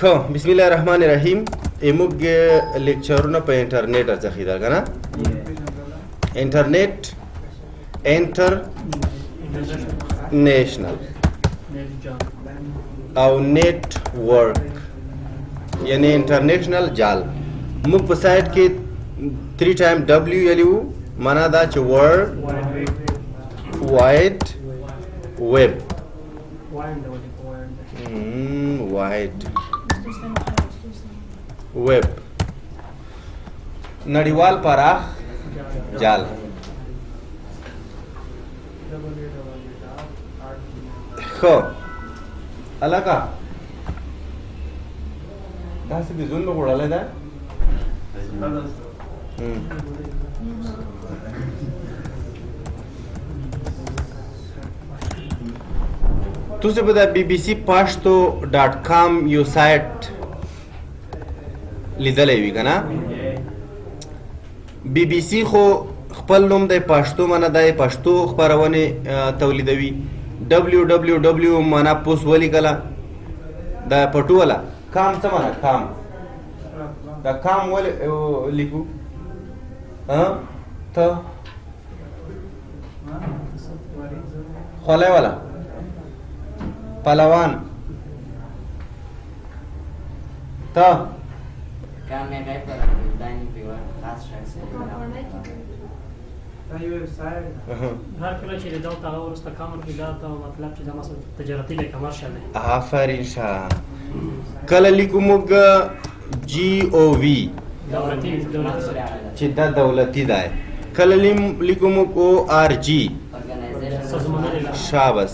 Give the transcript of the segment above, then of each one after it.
خو بسم الله الرحمن الرحیم ایموږ لیکچرونه په انټرنیټ ارزخیدل کنه انټرنیټ انټرنیشنل او نیټ ورک یعنی انټرنیشنل جال موږ په سایت کې 3 ټایم ډبلیو یلیو معنا دا چې ورلد وایډ ویب wide web نړیوال پراخ جال خو الکا دا څه دې زون وګړلې ده تاسو په د bbc.pashto.com یو سایت لیدلې وی کنه BBC خو خپل نوم د پښتو معنا د پښتو خبرونه تولیدوي www معنا پوس ولي کلا د پټو ولا کام څه معنا کام دا کام ول لیکو ها ته خلای ولا پهلوان تا काम में गए पर दानी पे खास शहर से دا یو ویبسایټ هر کله چې دا تا ورسته کامر کې دا ته مطلب چې دا مثلا تجارتي له کمرشل دی آفرین شاه کله لیکو موږ جی او وی دولتي چې دا دولتي دی کله لیکو موږ او آر جی شابس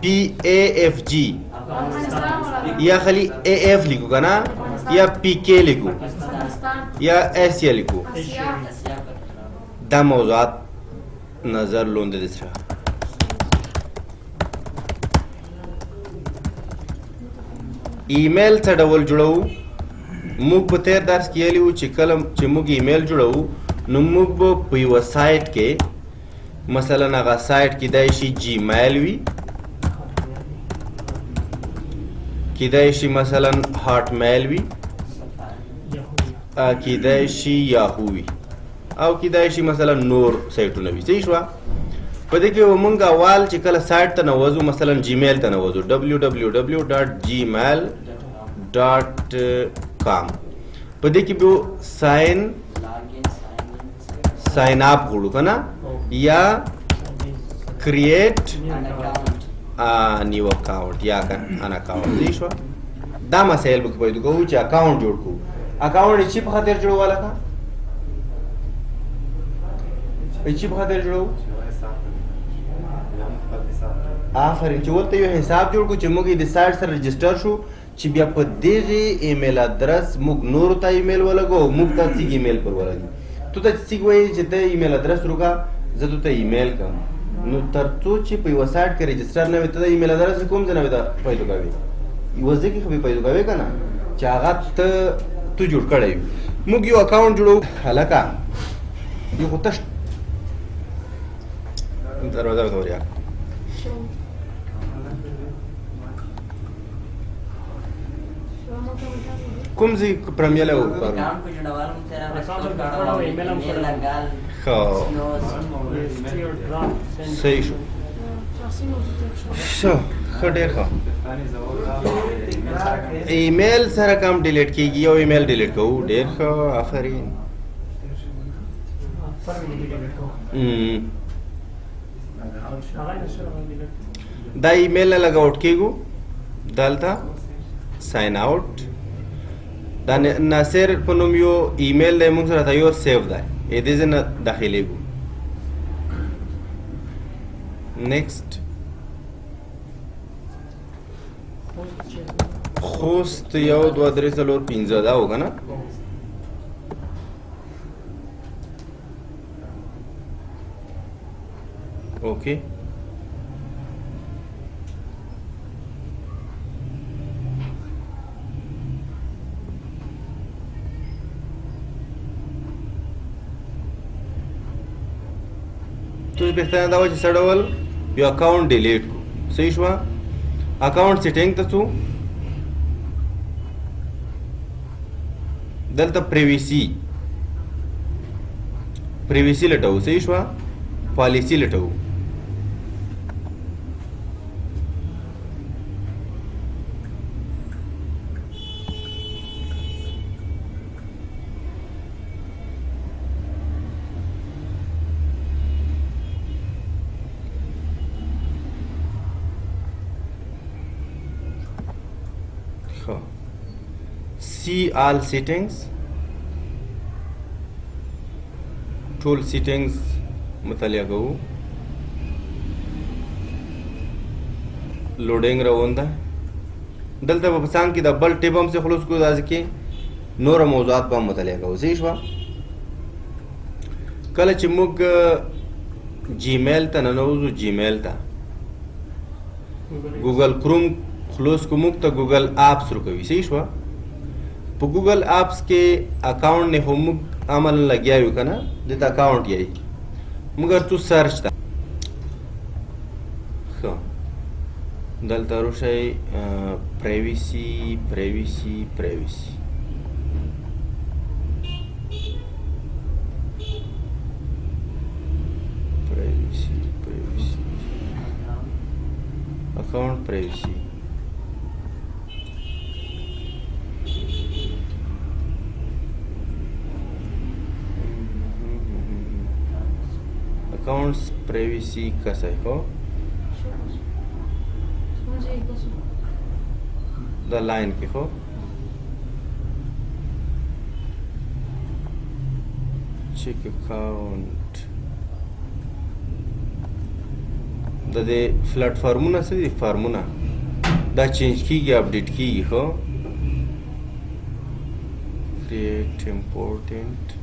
پی اے ایف جی یا خالی اے ایف لیکو کنا یا پی کے لیکو یا ایسیا لیکو دا موضوعات نظر لونده دي سره ایمیل څه ډول جوړو موږ په تیر درس کې ویلو چې کله چې موږ ایمیل جوړو نو موږ په یو سایت کې مثلا هغه سایت کې دای شي جیمیل وي کیدای شي مثلا هارت میل وي کیدای شي یاهو وي او کیدای شي مثلا نور سایټونه وي صحیح شو په دې کې مونږ اول چې کله سایت ته نوځو مثلا جیمیل ته نوځو www.gmail.com په دې کې به ساين اپ غوړو کنه یا کریټ نیو اکاؤنٹ یا ان اکاؤنٹ دی شو دا مسائل به پیدا کوو چې اکاؤنٹ جوړ کو اکاؤنٹ چې په خاطر جوړواله کا چې په خاطر جوړو آفرین چې ورته یو حساب جوړ کو چې موږ د سایت سره رجسٹر شو چې بیا په دغه ایمیل ادرس موږ نور ته ایمیل ولګو موږ ته څنګه ایمیل پر ولګي ته څنګه وایي چې د ایمیل ادرس روکا زه ته ایمیل کوم نو ترڅو چې په یو سایت کې رجسٹر نه وي ته د ایمیل ادرس کوم ځای نه وي پیدا کوي یو ځای کې خو پیدا کوي کنه چې هغه ته جوړ کړی موږ یو اکاؤنٹ جوړو هلکه یو خو تش دروازه وتوریا کوم ځای پرمیله و काम को जुड़वाल में तेरा अकाउंट करो ईमेल हम कर लगा خو صحیح شو ښه ډېر ښه ایمیل سره کم ډیلیټ کیږي یو ایمیل ډیلیټ کوو ډېر ښه آفرین دا ایمیل نه لګ آوټ کیږو دلته ساين آوټ دا ناصر په نوم یو ایمیل دی موږ سره یو سیو دی ا دې نه داخليږو نیکسٹ خوست یو 2 3 4 5 دا ہوگا نا اوکے تو بهتره دا و چې سړول یو اکاؤنٹ ډیلیټ کو صحیح شو اکاؤنٹ سیټینګ ته څو دلته پریویسی لټو صحیح شو پالیسی لټو see all settings ټول settings مطالعه کوو لوډینګ روان ده دلته په څنګ کې د بل ټیب هم څخه خلاص کوو داسې کې نور موضوعات به مطالعه کوو صحیح شو کله چې موږ جیمیل ته ننوځو جیمیل ته ګوګل کروم خلاص کو موږ ته ګوګل اپس ورکوي صحیح شو په ګوګل اپس کې اکاونټ نه هم عمل لګیا یو کنه د تا اکاونټ یې مګر تو سرچ تا خو دلته روشي پرایویسی اکاونٹ پرایویسی अकाउंट्स प्राइवेसी कैसा है को द लाइन के हो चेक अकाउंट दे प्लेटफॉर्मना से फार्मूना दा चेंज की अपडेट की हो क्रिएट इम्पोर्टेंट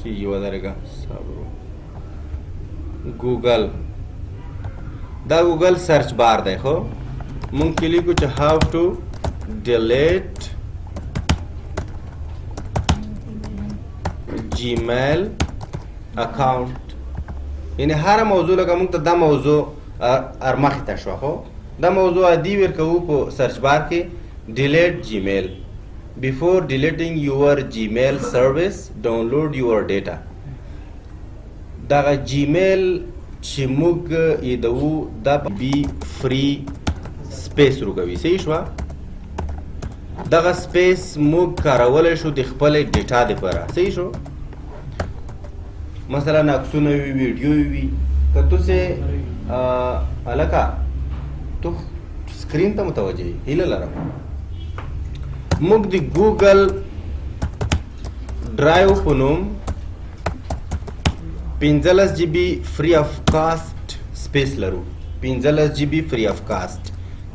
कि ये वधारेगा साबरो Google the Google search bar देखो मुमकिन कुछ how to delete Gmail account यानी हर मौजू लगा मुंग दा मौजू अरमख तशवा हो दा मौजू आदि वर को सर्च बार के delete Gmail Before deleting your Gmail service, download your data. دا Gmail چې موږ یدو دا بی فری سپیس ورکوي صحیح شو دغه سپیس موږ کارولای شو د خپل ډیټا لپاره صحیح شو مثلا عکسونه وي ویډیو وي کته سه الکا تو سکرین ته متوجه هیله لرم موږ د ګوګل ډرایو په نوم 15 GB free of cost سپیس لرو 15 GB free of cost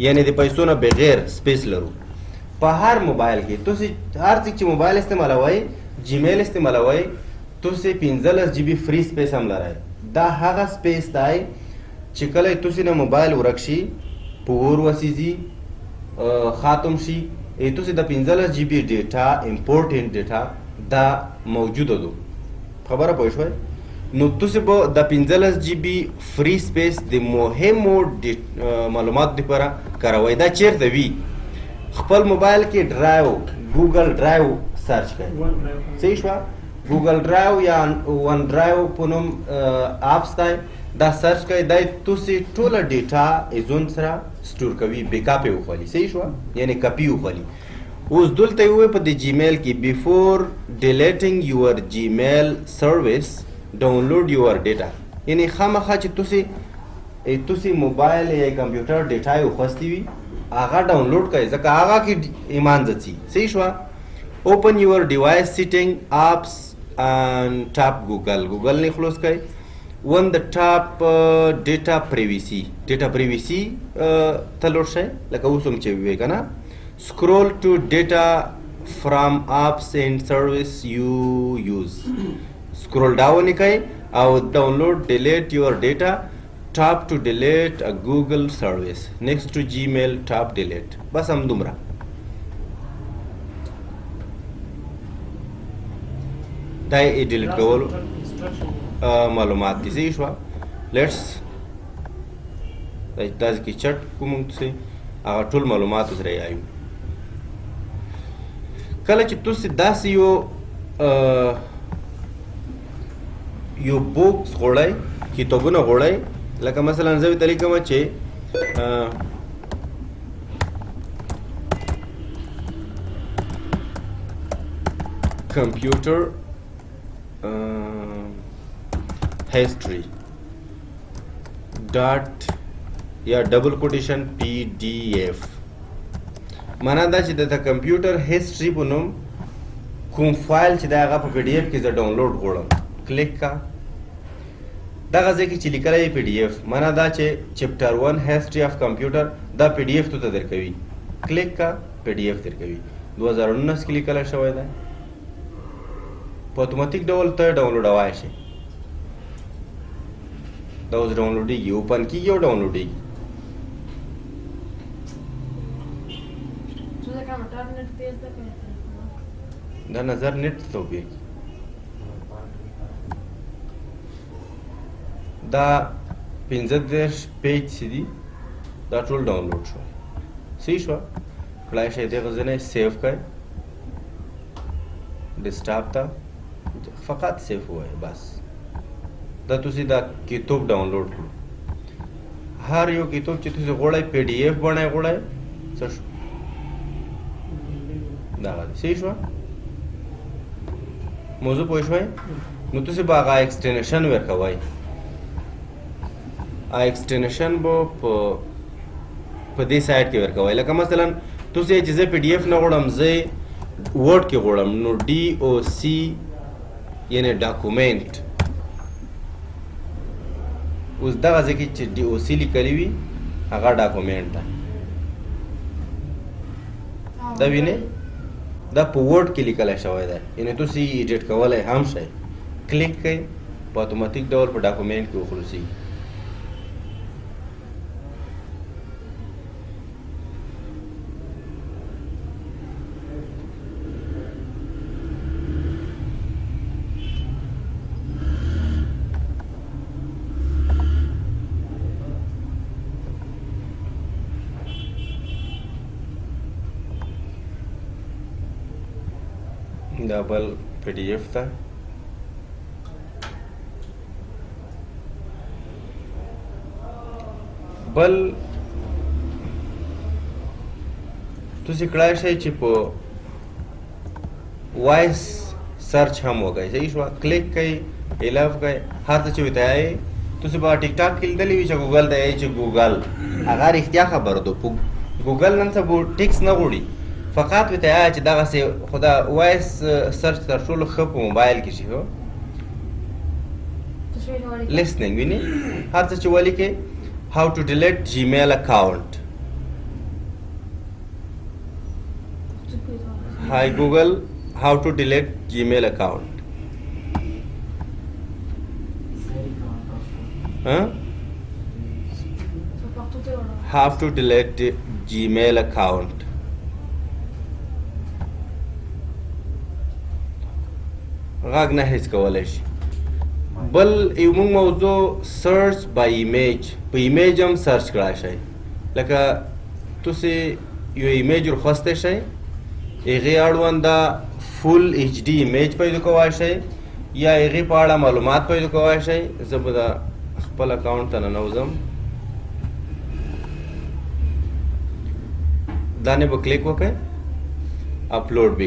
یعنی د پیسو نه بغیر سپیس لرو په هر موبایل کې تاسو هر څه چې موبایل استعمالوي جیمیل استعمالوي تاسو 15 GB free سپیس هم لرئ دا هغه سپیس دی چې کله تاسو نه موبایل ورکشي پور وسیزي خاتم شي تاسو د 15 GB ډیټا امپورټنت ډیټا دا موجوده ده خبره پوه شوي نو تاسو به د 15 GB فری سپیس د مهمو معلومات لپاره کاروئ دا چیرته وي خپل موبایل کې ډرایو ګوګل ډرایو سرچ کړئ صحیح شو ګوګل ډرایو یا ون ډرایو په نوم اپس دی دا سرچ کړئ دا تاسو ټوله ډیټا ایزون سره سٹور کوي بیک اپ یې وخولي صحیح شو یعنی کاپی وخولي اوس دلته وي په د جیمیل کې بیفور ډیلیټینګ یور جیمیل سرویس ډاونلوډ یور ډیټا یعنی خامخا چې تاسو موبایل یا کمپیوټر ډیټا یې وخوستي وي هغه ډاونلوډ کړئ ځکه هغه کې ایمان ځي صحیح شو اوپن یور ډیوایس سیټینګ اپس and tap Google نه خلاص کړئ one the top data privacy ته لوړ شئ لکه اوس هم چې وی کنه scroll to data from apps and service you use scroll down کړئ او download delete your data tap to delete a Google service next to Gmail tap delete بس هم دومره دا یې ډیلیټ کولو instruction. معلومات دي صحیح شوه لیټس داسې کې چټ کوم تاسې هغه ټول معلومات سره یې آیو کله چې تاسې داسې یو بوکس غوړئ کتابونه غوړئ لکه مثلا زه ورته لیکم چې computer history dot یا ډبل کوټیشن PDF معنا دا چې د کمپیوټر هیستوري په نوم کوم فایل چې دا هغه په PDF کې زه ډاونلوډ غواړم کلیک کا دغه ځای کې چې لیکلی PDF معنا دا چې چپټر 1 هیستوري اف کمپیوټر دا PDF ته درکوي کلیک کا PDF درکوي 2019 کې لیکلی شوی دی په اتوماتیک ډول ته ډاونلوډوای شي دا اوس ډاونلوډېږي اوپن کېږي او ډاونلوډېږي دا نظر نیټ توپیر کی دا 15 پیج چې دي دا ټول ډاونلوډ شو صحیح شو کړای شي دغه ځای نه سیو کړئ ډیسکټاپ ته فقط سیو وای بس دا تاسو دا کتاب ډاونلوډ کړئ هر یو کتاب چې تاسو غواړئ PDF باندې غواړئ څه شو دا صحیح شو موضوع پوه شوئ نو تاسو به هغه ایکسټینشن ورکوئ ایکسټینشن به په دې سایټ کې ورکوئ لکه مثلا تاسو چې زه PDF نه غواړم زه ورډ کې غواړم نو DOC یعنی ډاکومنټ اوس دغه ځای کې چې DOC لیکلی وي هغه ډاکومنټ ده دا وینئ دا په ورډ کې لیکلی شوی دی یعنې تاسو یې ایډیټ کولی هم شئ کلیک کوئ په اتوماتیک ډول په ډاکومنټ کې وخلاصېږي دا بل PDF ته بل تاسو کړای شئ چې په وایس سرچ هم وکړئ صحیح شو کلیک کړئ الیف کړئ هر څه چې وته یې تاسو په ټیک ټاک کې لیدلی وي چې ګوګل دی چې ګوګل هغه رښتیا خبره ده ګوګل نن سبا ټیکس نه غواړي فقط ورته وایه چې دغسې خو دا وایس سرچ تر ټولو ښه په موبایل کې شي هو listening ویني هر څه چې ولیکې how to delete Gmail account hi Google how to delete Gmail account how to delete Gmail account غږ نه هیڅ کولی شي بل یو موږ موضوع سرچ بای ایمیج په ایمیج هم سرچ کړای شئ لکه تاسې یو ایمیج ورخوستی شئ هغې اړوند فول HD ایمیج پیدا کولی شئ یا هغې په اړه معلومات پیدا کولی شئ زه به د خپل اکاونټ ته ننوځم دا نه به کلیک وکړئ اپلوډ به